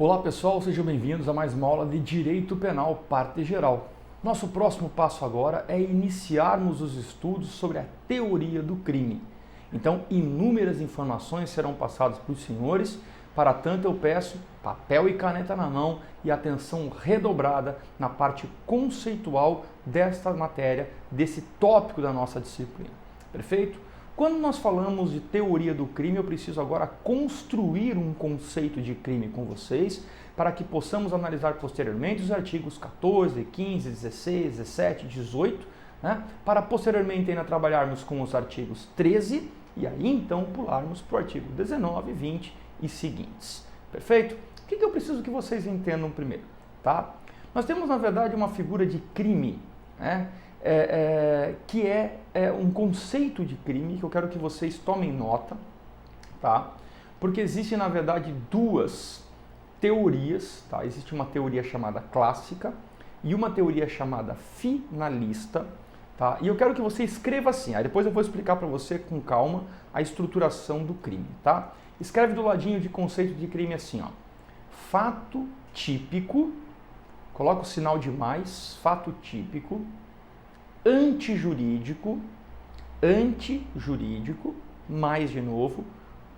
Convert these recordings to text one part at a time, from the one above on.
Olá pessoal, sejam bem-vindos a mais uma aula de Direito Penal, parte geral. Nosso próximo passo agora é iniciarmos os estudos sobre a teoria do crime. Então, inúmeras informações serão passadas para os senhores, para tanto eu peço papel e caneta na mão e atenção redobrada na parte conceitual desta matéria, desse tópico da nossa disciplina. Perfeito? Quando nós falamos de teoria do crime, eu preciso agora construir um conceito de crime com vocês para que possamos analisar posteriormente os artigos 14, 15, 16, 17, 18, né? Para posteriormente ainda trabalharmos com os artigos 13 e aí então pularmos para o artigo 19, 20 e seguintes. Perfeito? O que eu preciso que vocês entendam primeiro? Tá? Nós temos, na verdade, uma figura de crime, né? Que é um conceito de crime que eu quero que vocês tomem nota, tá? Porque existe, na verdade, duas teorias, tá? Existe uma teoria chamada clássica e uma teoria chamada finalista, tá? E eu quero que você escreva assim, aí depois eu vou explicar para você com calma a estruturação do crime, tá? Escreve do ladinho de conceito de crime assim, ó. Fato típico, coloca o sinal de mais, fato típico, antijurídico, mais de novo,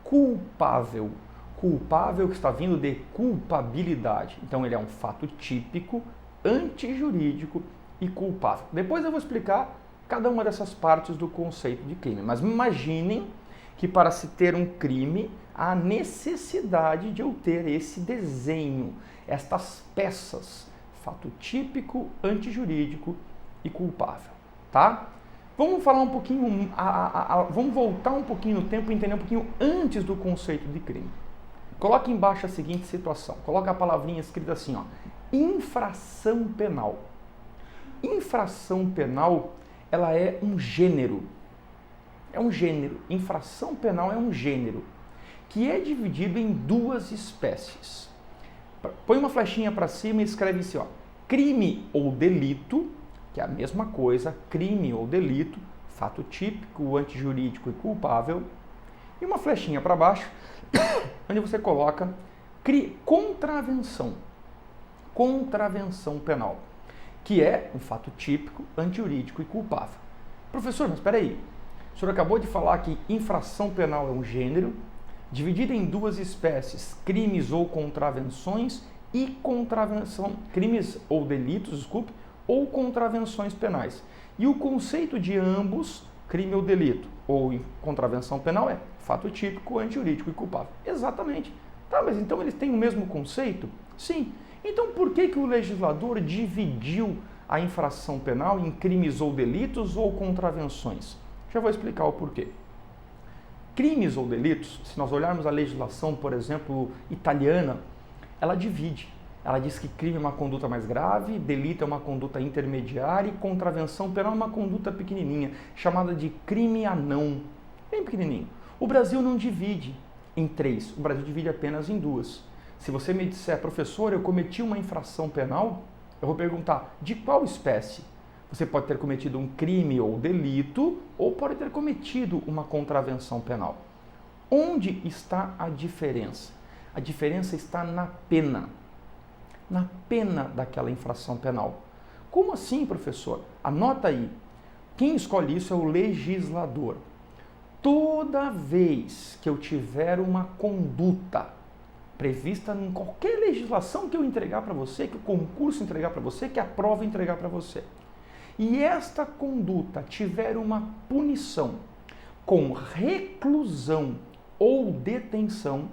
culpável. Culpável que está vindo de culpabilidade. Então ele é um fato típico, antijurídico e culpável. Depois eu vou explicar cada uma dessas partes do conceito de crime. Mas imaginem que para se ter um crime, há necessidade de eu ter esse desenho, estas peças, fato típico, antijurídico e culpável, tá? Vamos falar um pouquinho, vamos voltar um pouquinho no tempo e entender um pouquinho antes do conceito de crime. Coloca embaixo a seguinte situação, coloca a palavrinha escrita assim, ó, infração penal. Infração penal, ela é um gênero, infração penal é um gênero, que é dividido em duas espécies. Põe uma flechinha para cima e escreve assim, ó, crime ou delito, que é a mesma coisa, crime ou delito, fato típico, antijurídico e culpável, e uma flechinha para baixo, onde você coloca contravenção penal, que é um fato típico, antijurídico e culpável. Professor, mas espera aí, o senhor acabou de falar que infração penal é um gênero, dividido em duas espécies, crimes ou contravenções e crimes ou delitos, desculpe, ou contravenções penais. E o conceito de ambos, crime ou delito, ou contravenção penal, é fato típico, antijurídico e culpável. Exatamente. Tá, mas então eles têm o mesmo conceito? Sim. Então por que o legislador dividiu a infração penal em crimes ou delitos ou contravenções? Já vou explicar o porquê. Crimes ou delitos, se nós olharmos a legislação, por exemplo, italiana, ela divide. Ela diz que crime é uma conduta mais grave, delito é uma conduta intermediária e contravenção penal é uma conduta pequenininha, chamada de crime anão, bem pequenininho. O Brasil não divide em três, o Brasil divide apenas em duas. Se você me disser, professor, eu cometi uma infração penal, eu vou perguntar, de qual espécie? Você pode ter cometido um crime ou delito, ou pode ter cometido uma contravenção penal. Onde está a diferença? A diferença está na pena daquela infração penal. Como assim, professor? Anota aí. Quem escolhe isso é o legislador. Toda vez que eu tiver uma conduta prevista em qualquer legislação que eu entregar para você, que o concurso entregar para você, que a prova entregar para você, e esta conduta tiver uma punição com reclusão ou detenção,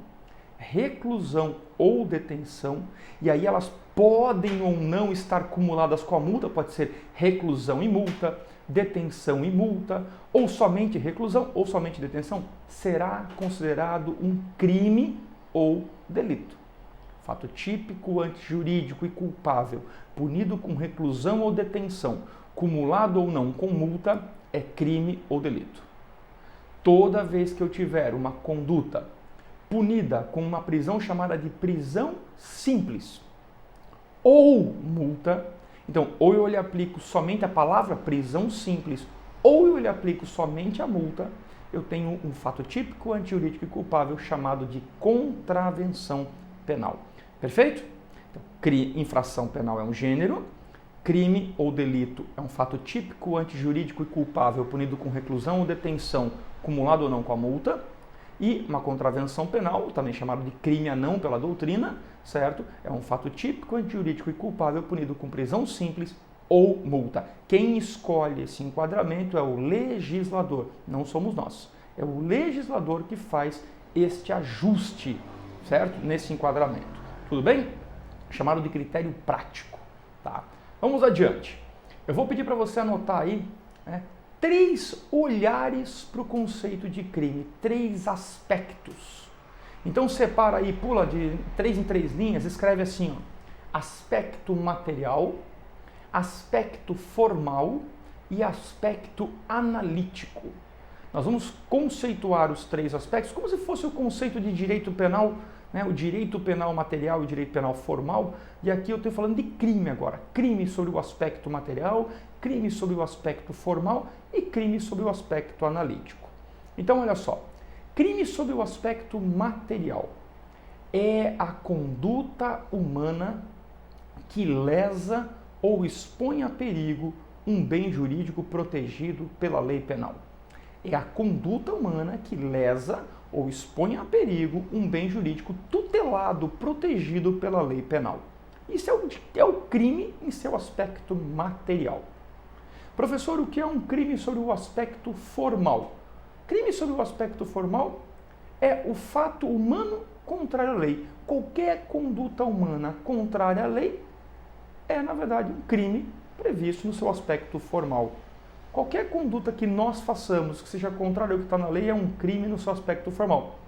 e aí elas podem ou não estar cumuladas com a multa, pode ser reclusão e multa, detenção e multa, ou somente reclusão, ou somente detenção, será considerado um crime ou delito. Fato típico, antijurídico e culpável, punido com reclusão ou detenção, cumulado ou não com multa, é crime ou delito. Toda vez que eu tiver uma conduta punida com uma prisão chamada de prisão simples ou multa, então ou eu lhe aplico somente a palavra prisão simples ou eu lhe aplico somente a multa, eu tenho um fato típico, antijurídico e culpável chamado de contravenção penal. Perfeito? Então, infração penal é um gênero, crime ou delito é um fato típico, antijurídico e culpável, punido com reclusão ou detenção, cumulado ou não com a multa. E uma contravenção penal, também chamado de crime a não pela doutrina, certo? É um fato típico, antijurídico e culpável, punido com prisão simples ou multa. Quem escolhe esse enquadramento é o legislador, não somos nós. É o legislador que faz este ajuste, certo? Nesse enquadramento. Tudo bem? Chamado de critério prático, tá? Vamos adiante. Eu vou pedir para você anotar aí, né, 3 olhares para o conceito de crime, 3 aspectos. Então separa aí, pula de 3 em 3 linhas, escreve assim, ó, aspecto material, aspecto formal e aspecto analítico. Nós vamos conceituar os 3 aspectos como se fosse o conceito de direito penal, né, o direito penal material e o direito penal formal, e aqui eu estou falando de crime agora. Crime sobre o aspecto material, crime sobre o aspecto formal e crime sobre o aspecto analítico. Então, olha só, crime sobre o aspecto material é a conduta humana que lesa ou expõe a perigo um bem jurídico protegido pela lei penal. É a conduta humana que lesa ou expõe a perigo um bem jurídico tutelado, protegido pela lei penal. Isso é o crime em seu aspecto material. Professor, o que é um crime sobre o aspecto formal? Crime sobre o aspecto formal é o fato humano contrário à lei. Qualquer conduta humana contrária à lei é, na verdade, um crime previsto no seu aspecto formal. Qualquer conduta que nós façamos que seja contrária ao que está na lei é um crime no seu aspecto formal.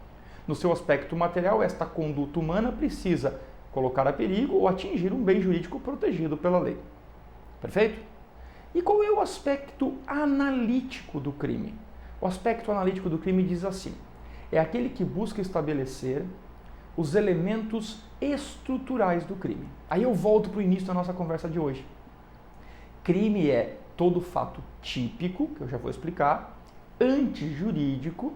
No seu aspecto material, esta conduta humana precisa colocar a perigo ou atingir um bem jurídico protegido pela lei. Perfeito? E qual é o aspecto analítico do crime? O aspecto analítico do crime diz assim: é aquele que busca estabelecer os elementos estruturais do crime. Aí eu volto para o início da nossa conversa de hoje. Crime é todo fato típico, que eu já vou explicar, antijurídico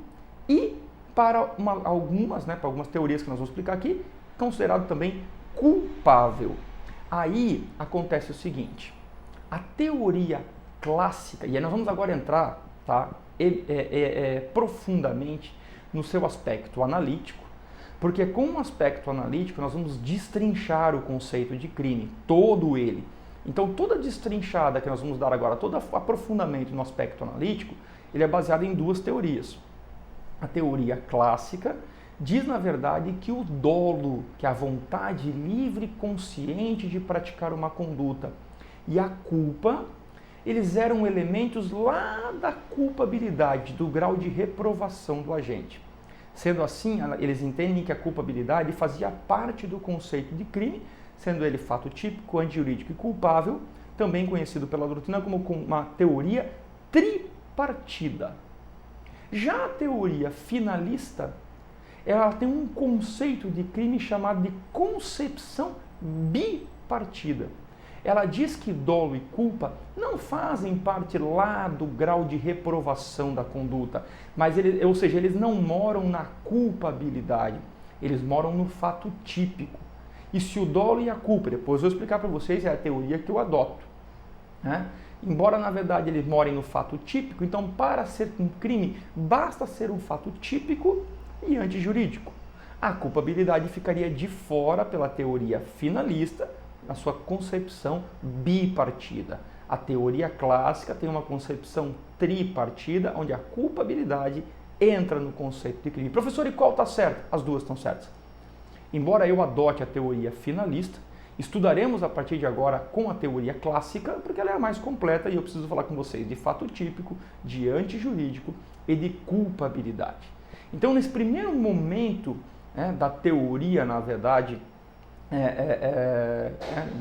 e, para algumas teorias que nós vamos explicar aqui, considerado também culpável. Aí acontece o seguinte: a teoria clássica, e aí nós vamos agora entrar, tá, profundamente no seu aspecto analítico, porque com o aspecto analítico nós vamos destrinchar o conceito de crime, todo ele. Então toda a destrinchada que nós vamos dar agora, todo aprofundamento no aspecto analítico, ele é baseado em 2 teorias. A teoria clássica diz, na verdade, que o dolo, que é a vontade livre e consciente de praticar uma conduta, e a culpa, eles eram elementos lá da culpabilidade, do grau de reprovação do agente. Sendo assim, eles entendem que a culpabilidade fazia parte do conceito de crime, sendo ele fato típico, antijurídico e culpável, também conhecido pela doutrina como uma teoria tripartida. Já a teoria finalista, ela tem um conceito de crime chamado de concepção bipartida. Ela diz que dolo e culpa não fazem parte lá do grau de reprovação da conduta, mas eles não moram na culpabilidade, eles moram no fato típico. E se o dolo e a culpa, depois eu vou explicar para vocês, é a teoria que eu adoto, né? Embora na verdade eles morem no fato típico, então para ser um crime basta ser um fato típico e antijurídico. A culpabilidade ficaria de fora pela teoria finalista, na sua concepção bipartida. A teoria clássica tem uma concepção tripartida, onde a culpabilidade entra no conceito de crime. Professor, e qual está certo? As 2 estão certas. Embora eu adote a teoria finalista, estudaremos a partir de agora com a teoria clássica, porque ela é a mais completa e eu preciso falar com vocês de fato típico, de antijurídico e de culpabilidade. Então, nesse primeiro momento, né, da teoria, na verdade,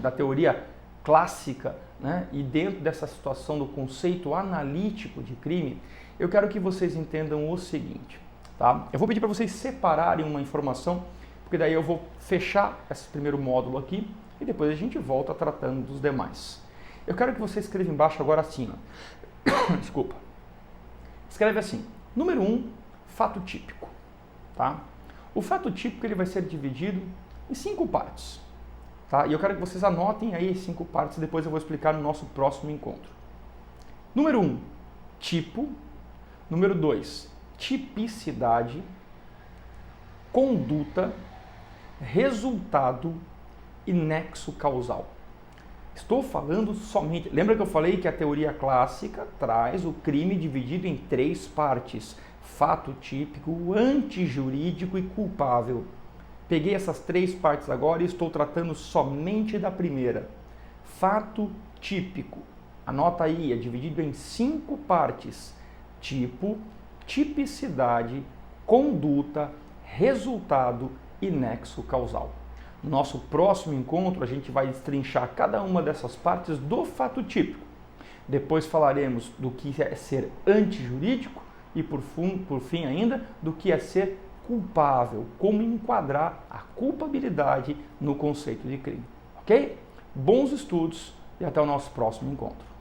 da teoria clássica, né, e dentro dessa situação do conceito analítico de crime, eu quero que vocês entendam o seguinte, tá? Eu vou pedir para vocês separarem uma informação, porque daí eu vou fechar esse primeiro módulo aqui e depois a gente volta tratando dos demais. Eu quero que você escreva embaixo agora assim, ó. Desculpa. Escreve assim: número 1, fato típico, tá? O fato típico ele vai ser dividido em 5 partes. Tá? E eu quero que vocês anotem aí as 5 partes, depois eu vou explicar no nosso próximo encontro. Número 1, tipo. Número 2, tipicidade. Conduta, resultado e nexo causal. Estou falando somente... Lembra que eu falei que a teoria clássica traz o crime dividido em 3 partes: fato típico, antijurídico e culpável. Peguei essas 3 partes agora e estou tratando somente da primeira. Fato típico. Anota aí, é dividido em 5 partes: tipo, tipicidade, conduta, resultado e nexo causal. No nosso próximo encontro, a gente vai destrinchar cada uma dessas partes do fato típico. Depois falaremos do que é ser antijurídico e, por fim ainda, do que é ser culpável, como enquadrar a culpabilidade no conceito de crime. Ok? Bons estudos e até o nosso próximo encontro.